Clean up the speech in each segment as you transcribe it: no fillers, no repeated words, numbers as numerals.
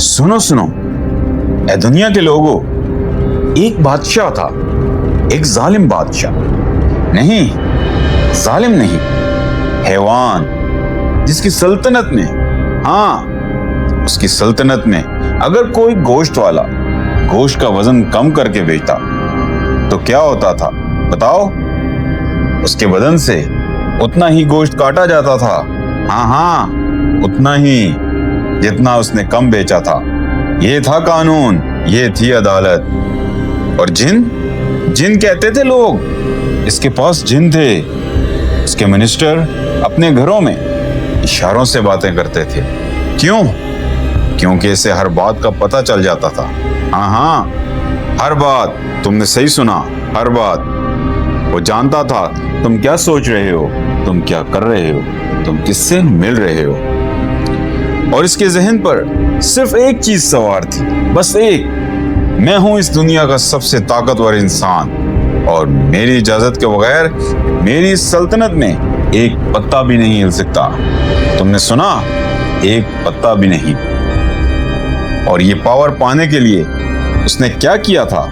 सुनो सुनो ए दुनिया के लोगों, एक बादशाह था, एक जालिम बादशाह। नहीं, जालिम नहीं, हैवान, जिसकी सल्तनत में, हाँ, उसकी सल्तनत में अगर कोई गोश्त वाला गोश्त का वजन कम करके बेचता तो क्या होता था बताओ? उसके बदन से उतना ही गोश्त काटा जाता था। हाँ, उतना ही जितना उसने कम बेचा था। ये था कानून, ये थी अदालत। और जिन कहते थे लोग, इसके पास जिन थे। इसके मिनिस्टर अपने घरों में इशारों से बातें करते थे। क्यों? क्योंकि इसे हर बात का पता चल जाता था। हाँ, हर बात। तुमने सही सुना, हर बात। वो जानता था तुम क्या सोच रहे हो, तुम क्या कर रहे हो, तुम किससे मिल रहे हो। और इसके जहन पर सिर्फ एक चीज सवार थी, बस एक। मैं हूं इस दुनिया का सबसे ताकतवर इंसान और मेरी इजाजत के बगैर मेरी सल्तनत में एक पत्ता भी नहीं हिल सकता। तुमने सुना? एक पत्ता भी नहीं। और ये पावर पाने के लिए उसने क्या किया था?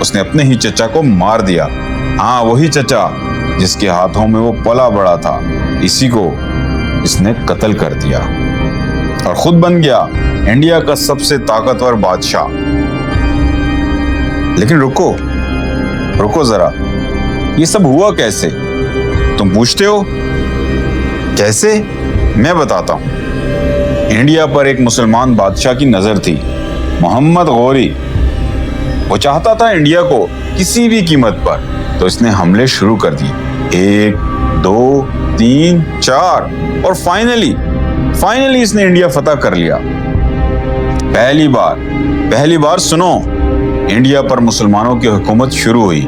उसने अपने ही चचा को मार दिया। हाँ, वही चचा जिसके हाथों में वो पला बड़ा था, इसी को इसने कत्ल कर दिया और खुद बन गया इंडिया का सबसे ताकतवर बादशाह। लेकिन रुको जरा, ये सब हुआ कैसे? तुम पूछते हो कैसे? मैं बताता हूं। इंडिया पर एक मुसलमान बादशाह की नजर थी, मोहम्मद गौरी। वो चाहता था इंडिया को किसी भी कीमत पर, तो इसने हमले शुरू कर दिए। 1, 2, 3, 4 और फाइनली इसने इंडिया फतह कर लिया। पहली बार सुनो, इंडिया पर मुसलमानों की हुकूमत शुरू हुई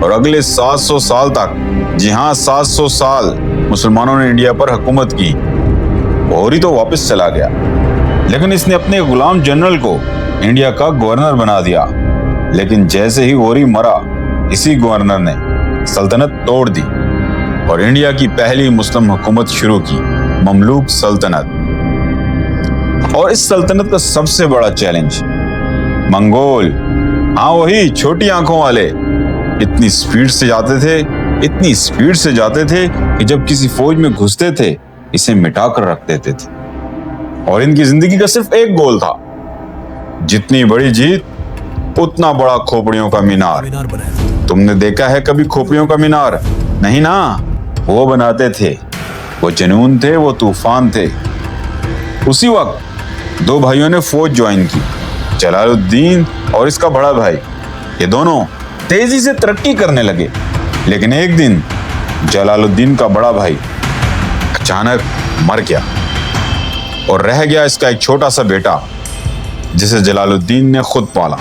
और अगले 700 साल तक, जी हाँ 700 साल मुसलमानों ने इंडिया पर हुकूमत की। गौरी तो वापस चला गया, लेकिन इसने अपने गुलाम जनरल को इंडिया का गवर्नर बना दिया। लेकिन जैसे ही गौरी मरा, इसी गवर्नर ने सल्तनत तोड़ दी और इंडिया की पहली मुस्लिम हुकूमत शुरू की, ममलूक सल्तनत। और इस सल्तनत का सबसे बड़ा चैलेंज मंगोल, हाँ वही छोटी आंखों वाले, इतनी स्पीड से जाते थे कि जब किसी फौज में घुसते थे इसे मिटा कर रख देते थे। और इनकी जिंदगी का सिर्फ एक गोल था, जितनी बड़ी जीत उतना बड़ा खोपड़ियों का मीनार। तुमने देखा है कभी खोपड़ियों का मीनार? नहीं ना, वो बनाते थे। वो जुनून थे, वो तूफान थे। उसी वक्त 2 भाइयों ने फौज ज्वाइन की, जलालुद्दीन और इसका बड़ा भाई। ये दोनों तेजी से तरक्की करने लगे। लेकिन एक दिन जलालुद्दीन का बड़ा भाई अचानक मर गया और रह गया इसका एक छोटा सा बेटा, जिसे जलालुद्दीन ने खुद पाला।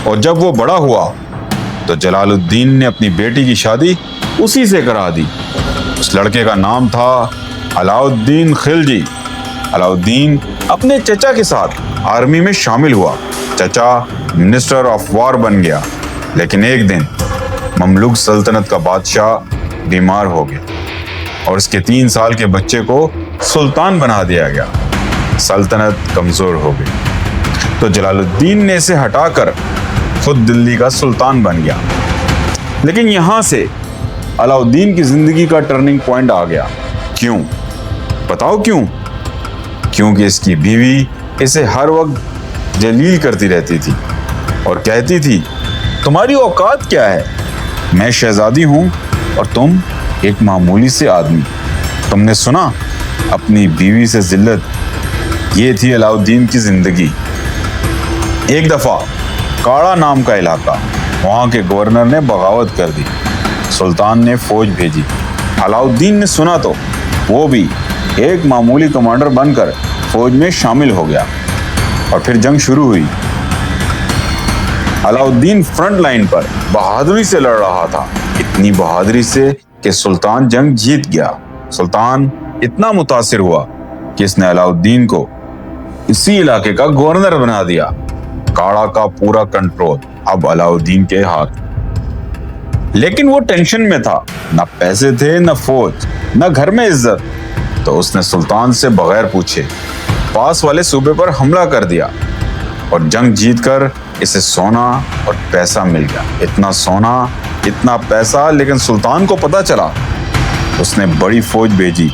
और जब वो बड़ा हुआ तो जलालुद्दीन ने अपनी बेटी की शादी उसी से करा दी। उस लड़के का नाम था अलाउद्दीन खिलजी। अलाउद्दीन अपने चचा के साथ आर्मी में शामिल हुआ। चचा मिनिस्टर ऑफ वॉर बन गया। लेकिन एक दिन ममलूक सल्तनत का बादशाह बीमार हो गया और उसके 3 साल के बच्चे को सुल्तान बना दिया गया। सल्तनत कमजोर हो गई तो जलालुद्दीन ने इसे हटाकर खुद दिल्ली का सुल्तान बन गया। लेकिन यहां से अलाउद्दीन की जिंदगी का टर्निंग पॉइंट आ गया। क्यों? बताओ क्यों? क्योंकि इसकी बीवी इसे हर वक्त जलील करती रहती थी और कहती थी, तुम्हारी औकात क्या है? मैं शहजादी हूं और तुम एक मामूली से आदमी। तुमने सुना? अपनी बीवी से जिल्लत। ये थी अलाउद्दीन की जिंदगी। एक दफा काड़ा नाम का इलाका, वहां के गवर्नर ने बगावत कर दी। सुल्तान ने फौज भेजी। अलाउद्दीन ने सुना तो वो भी एक मामूली कमांडर बनकर फौज में शामिल हो गया और फिर जंग शुरू हुई। अलाउद्दीन फ्रंट लाइन पर बहादुरी से लड़ रहा था, इतनी बहादुरी से कि सुल्तान जंग जीत गया। सुल्तान इतना मुतासिर हुआ कि इसने अलाउद्दीन को इसी इलाके का गवर्नर बना दिया। काड़ा का पूरा कंट्रोल अब अलाउद्दीन के हाथ। लेकिन वो टेंशन में था, ना पैसे थे, ना फौज, ना घर में इज्जत। तो उसने सुल्तान से बगैर पूछे पास वाले सूबे पर हमला कर दिया और जंग जीतकर इसे सोना और पैसा मिल गया। इतना सोना, इतना पैसा, लेकिन सुल्तान को पता चला। उसने बड़ी फौज भेजी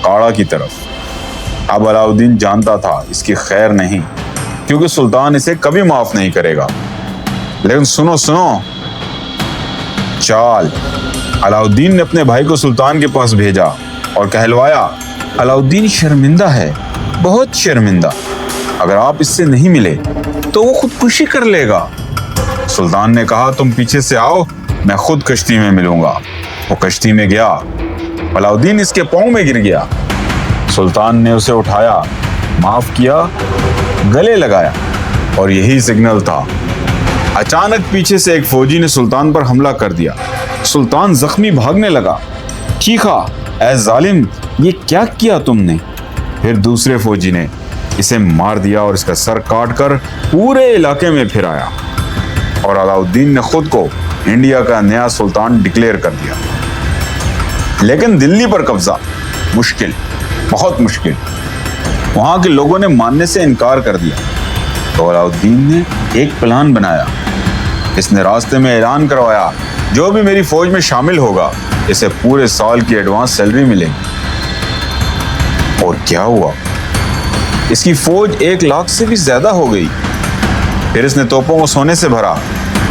काड़ा की तरफ। अब अलाउद्दीन जानता था इसकी खैर नहीं, क्योंकि सुल्तान इसे कभी माफ नहीं करेगा। लेकिन सुनो चाल। अलाउद्दीन ने अपने भाई को सुल्तान के पास भेजा और कहलवाया, अलाउद्दीन शर्मिंदा है, बहुत शर्मिंदा। अगर आप इससे नहीं मिले तो वो खुदकुशी कर लेगा। सुल्तान ने कहा, तुम पीछे से आओ, मैं खुद कश्ती में मिलूंगा। वो कश्ती में गया। अलाउद्दीन इसके पांव में गिर गया। सुल्तान ने उसे उठाया, माफ किया, गले लगाया, और यही सिग्नल था। अचानक पीछे से एक फौजी ने सुल्तान पर हमला कर दिया। सुल्तान जख्मी भागने लगा, चीखा, ऐ जालिम, ये क्या किया तुमने? फिर दूसरे फौजी ने इसे मार दिया और इसका सर काट कर पूरे इलाके में फिराया, और अलाउद्दीन ने खुद को इंडिया का नया सुल्तान डिक्लेयर कर दिया। लेकिन दिल्ली पर कब्जा मुश्किल, बहुत मुश्किल। वहां के लोगों ने मानने से इनकार कर दिया। तो अलाउद्दीन ने एक प्लान बनाया। इसने रास्ते में ऐलान करवाया, जो भी मेरी फौज में शामिल होगा इसे पूरे साल की एडवांस सैलरी मिलेगी। और क्या हुआ? इसकी फौज 1 लाख से भी ज्यादा हो गई। फिर इसने तोपों को सोने से भरा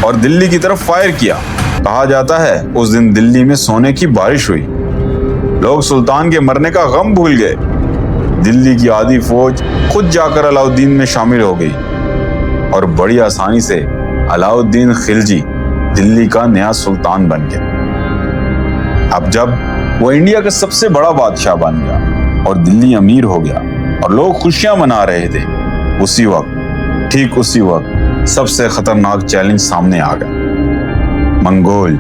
और दिल्ली की तरफ फायर किया। कहा जाता है उस दिन दिल्ली में सोने की बारिश हुई। लोग सुल्तान के मरने का गम भूल गए। दिल्ली की आधी फौज खुद जाकर अलाउद्दीन में शामिल हो गई और बड़ी आसानी से अलाउद्दीन खिलजी दिल्ली का नया सुल्तान बन गया। अब जब वो इंडिया का सबसे बड़ा बादशाह बन गया और दिल्ली अमीर हो गया और लोग खुशियां मना रहे थे, ठीक उसी वक्त सबसे खतरनाक चैलेंज सामने आ गया। मंगोल,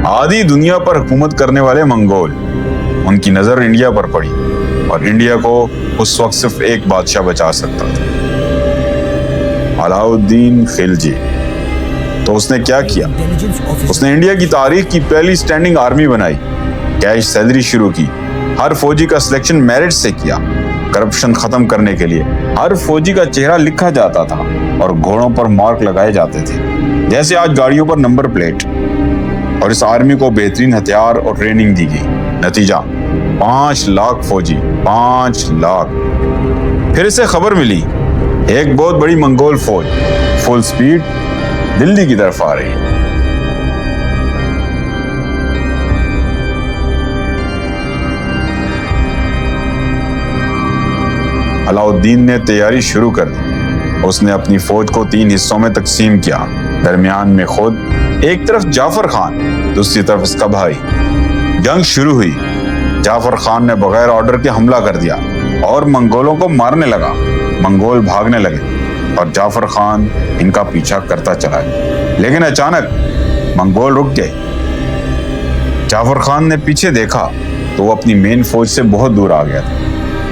आधी दुनिया पर हुकूमत करने वाले मंगोल। उनकी नजर इंडिया पर पड़ी और इंडिया को उस वक्त सिर्फ एक बादशाह बचा सकता था, अलाउद्दीन खिलजी। तो उसने क्या किया? उसने इंडिया की तारीख की पहली स्टैंडिंग आर्मी बनाई, कैश सैलरी शुरू की, हर फौजी का सिलेक्शन मेरिट से किया। करप्शन खत्म करने के लिए हर फौजी का चेहरा लिखा जाता था और घोड़ों पर मार्क लगाए जाते थे, जैसे आज गाड़ियों पर नंबर प्लेट। और इस आर्मी को बेहतरीन हथियार और ट्रेनिंग दी गई। नतीजा 5 लाख फौजी, 5 लाख। फिर इसे खबर मिली एक बहुत बड़ी मंगोल फौज फुल स्पीड दिल्ली की तरफ आ रही है। अलाउद्दीन ने तैयारी शुरू कर दी। उसने अपनी फौज को 3 हिस्सों में तकसीम किया। दरमियान में खुद, एक तरफ जाफर खान, दूसरी तरफ इसका भाई। जंग शुरू हुई। जाफर खान ने बगैर ऑर्डर के हमला कर दिया और मंगोलों को मारने लगा। मंगोल भागने लगे और जाफर खान इनका पीछा करता चला गया। लेकिन अचानक मंगोल रुक गए। जाफर खान ने पीछे देखा तो वो अपनी मेन फौज से बहुत दूर आ गया था।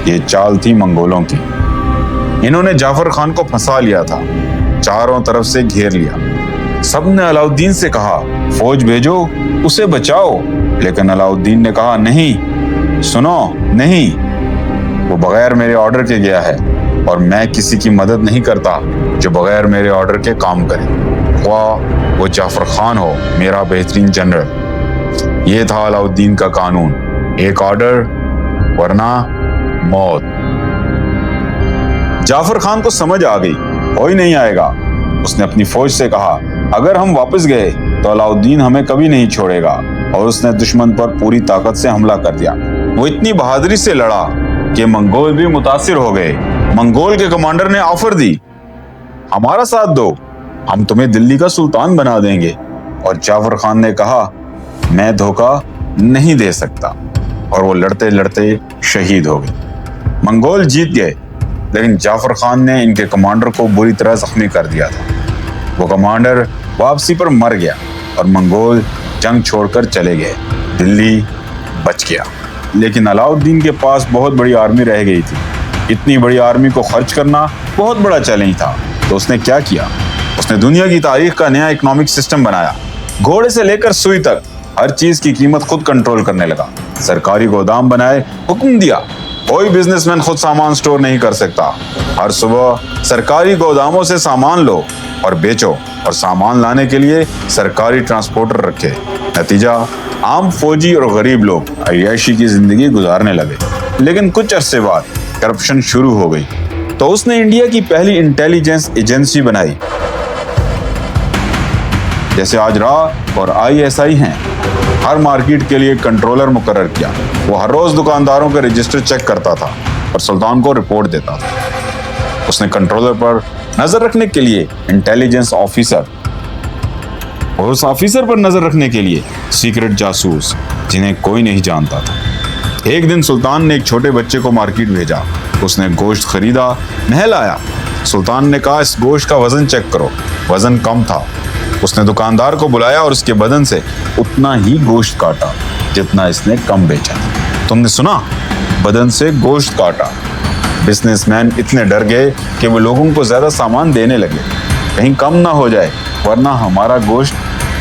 ये चाल थी मंगोलों की। इन्होंने जाफर खान को फंसा लिया था, चारों तरफ से घेर लिया। सबने अलाउद्दीन से कहा, फौज भेजो, उसे बचाओ। लेकिन अलाउद्दीन ने कहा, नहीं, सुनो, नहीं, वो बगैर मेरे ऑर्डर के गया है और मैं किसी की मदद नहीं करता जो बगैर मेरे ऑर्डर के काम करे, ख्वाह वो जाफर खान हो, मेरा बेहतरीन जनरल। ये था अलाउद्दीन का कानून, एक ऑर्डर वरना मौत। जाफर खान को समझ आ गई, कोई नहीं आएगा। उसने अपनी फौज से कहा, अगर हम वापस गए तो अलाउद्दीन हमें कभी नहीं छोड़ेगा। और उसने दुश्मन पर पूरी ताकत से हमला कर दिया। वो इतनी बहादुरी से लड़ा कि मंगोल भी मुतासिर हो गए। मंगोल के कमांडर ने ऑफर दी, हमारा साथ दो, हम तुम्हें दिल्ली का सुल्तान बना देंगे। और जाफर खान ने कहा, मैं धोखा नहीं दे सकता। और वो लड़ते लड़ते शहीद हो गए। मंगोल जीत गए, लेकिन जाफर खान ने इनके कमांडर को बुरी तरह जख्मी कर दिया था। वो कमांडर वापसी पर मर गया और मंगोल जंग छोड़कर चले गए। दिल्ली बच गया, लेकिन अलाउद्दीन के पास बहुत बड़ी आर्मी रह गई थी। इतनी बड़ी आर्मी को खर्च करना बहुत बड़ा चैलेंज था। तो उसने क्या किया? उसने दुनिया की तारीख का नया इकोनॉमिक सिस्टम बनाया। घोड़े से लेकर सुई तक हर चीज की कीमत खुद कंट्रोल करने लगा। सरकारी गोदाम बनाए, हुक्म दिया कोई बिजनेसमैन खुद सामान स्टोर नहीं कर सकता। हर सुबह सरकारी गोदामों से सामान लो और बेचो और सामान लाने के लिए सरकारी ट्रांसपोर्टर रखे। नतीजा, आम फौजी और गरीब लोग अय्याशी की जिंदगी गुजारने लगे। लेकिन कुछ अरसे बाद करप्शन शुरू हो गई तो उसने इंडिया की पहली इंटेलिजेंस एजेंसी बनाई, जैसे आज रा और ISI हैं। हर मार्केट के लिए कंट्रोलर मुकर्रर किया। वो हर रोज दुकानदारों के रजिस्टर चेक करता था और सुल्तान को रिपोर्ट देता था। उसने कंट्रोलर पर नजर रखने के लिए इंटेलिजेंस ऑफिसर और उस ऑफिसर पर नजर रखने के लिए सीक्रेट जासूस, जिन्हें कोई नहीं जानता था। एक दिन सुल्तान ने एक छोटे बच्चे को मार्केट भेजा। उसने गोश्त खरीदा, महल आया। सुल्तान ने कहा, इस गोश्त का वजन चेक करो। वजन कम था। उसने दुकानदार को बुलाया और उसके बदन से उतना ही गोश्त काटा जितना इसने कम बेचा। तुमने सुना, बदन से गोश्त काटा। बिजनेसमैन इतने डर गए कि वो लोगों को ज्यादा सामान देने लगे, कहीं कम ना हो जाए वरना हमारा गोश्त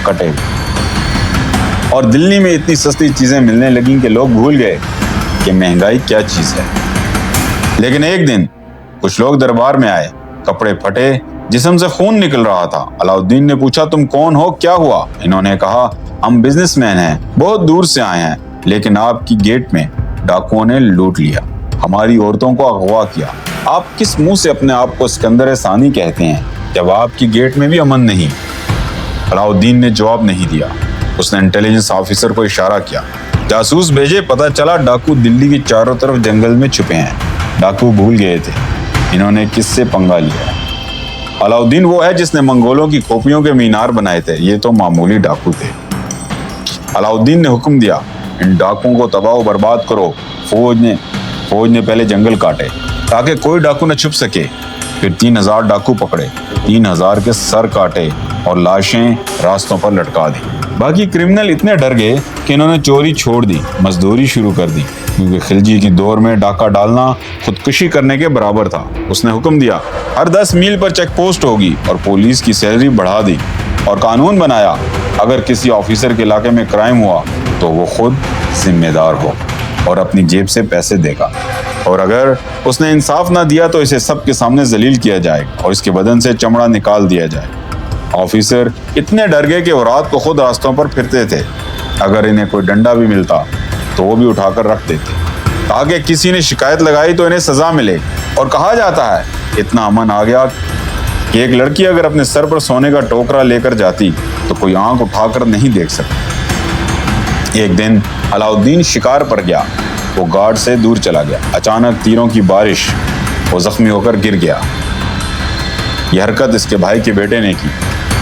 कटेगा। और दिल्ली में इतनी सस्ती चीजें मिलने लगीं कि लोग भूल गए कि महंगाई क्या चीज है। लेकिन एक दिन कुछ लोग दरबार में आए, कपड़े फटे, जिस्म से खून निकल रहा था। अलाउद्दीन ने पूछा, तुम कौन हो, क्या हुआ? इन्होंने कहा, हम बिजनेसमैन हैं, बहुत दूर से आए हैं, लेकिन आपकी गेट में डाकुओं ने लूट लिया, हमारी औरतों को अगवा किया। आप किस मुंह से अपने आप को सिकंदर सानी कहते हैं जब आपकी गेट में भी अमन नहीं? अलाउद्दीन ने जवाब नहीं दिया। उसने इंटेलिजेंस ऑफिसर को इशारा किया, जासूस भेजे, पता चला डाकू दिल्ली के चारों तरफ जंगल में छुपे हैं। डाकू भूल गए थे इन्होंने किससे पंगा लिया। अलाउद्दीन वो है जिसने मंगोलों की खोपड़ियों के मीनार बनाए थे, ये तो मामूली डाकू थे। अलाउद्दीन ने हुक्म दिया, इन डाकुओं को तबाह और बर्बाद करो। फौज ने पहले जंगल काटे ताकि कोई डाकू न छुप सके। फिर 3000 डाकू पकड़े, 3000 के सर काटे और लाशें रास्तों पर लटका दी। बाकी क्रिमिनल इतने डर गए कि इन्होंने चोरी छोड़ दी, मजदूरी शुरू कर दी, क्योंकि खिलजी की दौर में डाका डालना खुदकुशी करने के बराबर था। उसने हुक्म दिया, हर 10 मील पर चेक पोस्ट होगी और पुलिस की सैलरी बढ़ा दी। और कानून बनाया, अगर किसी ऑफिसर के इलाके में क्राइम हुआ तो वो खुद जिम्मेदार हो और अपनी जेब से पैसे देगा, और अगर उसने इंसाफ ना दिया तो इसे सबके सामने जलील किया जाएगा और इसके बदन से चमड़ा निकाल दिया जाएगा। ऑफिसर इतने डर गए कि वो रात को खुद रास्तों पर फिरते थे। अगर इन्हें कोई डंडा भी मिलता तो वो भी उठाकर रख देते ताकि किसी ने शिकायत लगाई तो इन्हें सजा मिले। और कहा जाता है इतना अमन आ गया कि एक लड़की अगर अपने सर पर सोने का टोकरा लेकर जाती तो कोई आंख उठाकर नहीं देख सकता। एक दिन अलाउद्दीन शिकार पर गया, वो गार्ड से दूर चला गया। अचानक तीरों की बारिश, वो जख्मी होकर गिर गया। यह हरकत इसके भाई के बेटे ने की।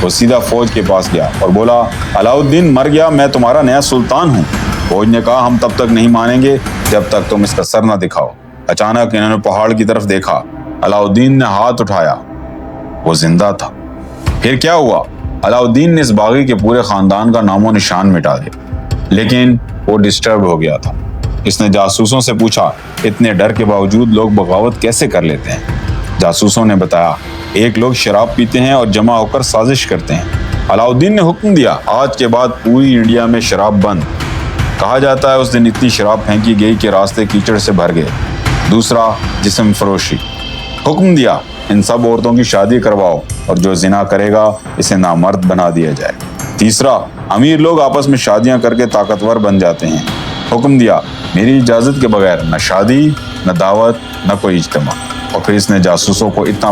वो सीधा फौज के पास गया और बोला, अलाउद्दीन मर गया, मैं तुम्हारा नया सुल्तान हूँ। फौज ने कहा, हम तब तक नहीं मानेंगे जब तक तुम इसका सर ना दिखाओ। अचानक इन्होंने पहाड़ की तरफ देखा। अलाउद्दीन ने हाथ उठाया, वो जिंदा था। फिर क्या हुआ? अलाउद्दीन ने इस बागी के पूरे खानदान का नामो निशान मिटा दिया, लेकिन वो डिस्टर्ब हो गया था। इसने जासूसों से पूछा, इतने डर के बावजूद लोग बगावत कैसे कर लेते हैं? जासूसों ने बताया, एक लोग शराब पीते हैं और जमा होकर साजिश करते हैं। अलाउद्दीन ने हुक्म दिया, आज के बाद पूरी इंडिया में शराब बंद। कहा जाता है उस दिन इतनी शराब फेंकी गई कि रास्ते कीचड़ से भर गए। दूसरा, जिस्म फरोशी। हुक्म दिया, इन सब औरतों की शादी करवाओ और जो जिना करेगा इसे नामर्द बना दिया जाए। तीसरा, अमीर लोग आपस में शादियां करके ताकतवर बन जाते हैं। हुक्म दिया, मेरी इजाजत के बगैर न शादी, न दावत, न कोई इज्तिमा। और फिर इसने जासूसों को इतना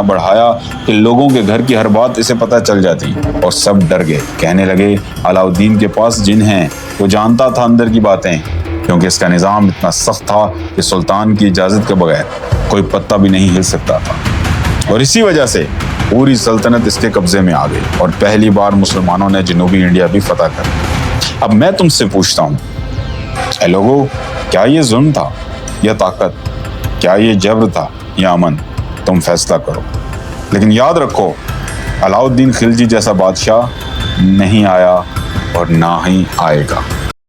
बढ़ाया कि लोगों के घर की हर बात इसे पता चल जाती और सब डर गए। कहने लगे, अलाउद्दीन के पास जिन हैं। वो जानता था अंदर की बातें, क्योंकि इसका निज़ाम इतना सख्त था कि सुल्तान की इजाज़त के बगैर कोई पत्ता भी नहीं हिल सकता था। और इसी वजह से पूरी सल्तनत इसके कब्जे में आ गई और पहली बार मुसलमानों ने जनूबी इंडिया भी फतह कर लिया। अब मैं तुमसे पूछता हूँ, ऐ लोगों, क्या ये जुल्म था या ताकत? क्या ये जबर था या अमन? तुम फैसला करो। लेकिन याद रखो, अलाउद्दीन खिलजी जैसा बादशाह नहीं आया और ना ही आएगा।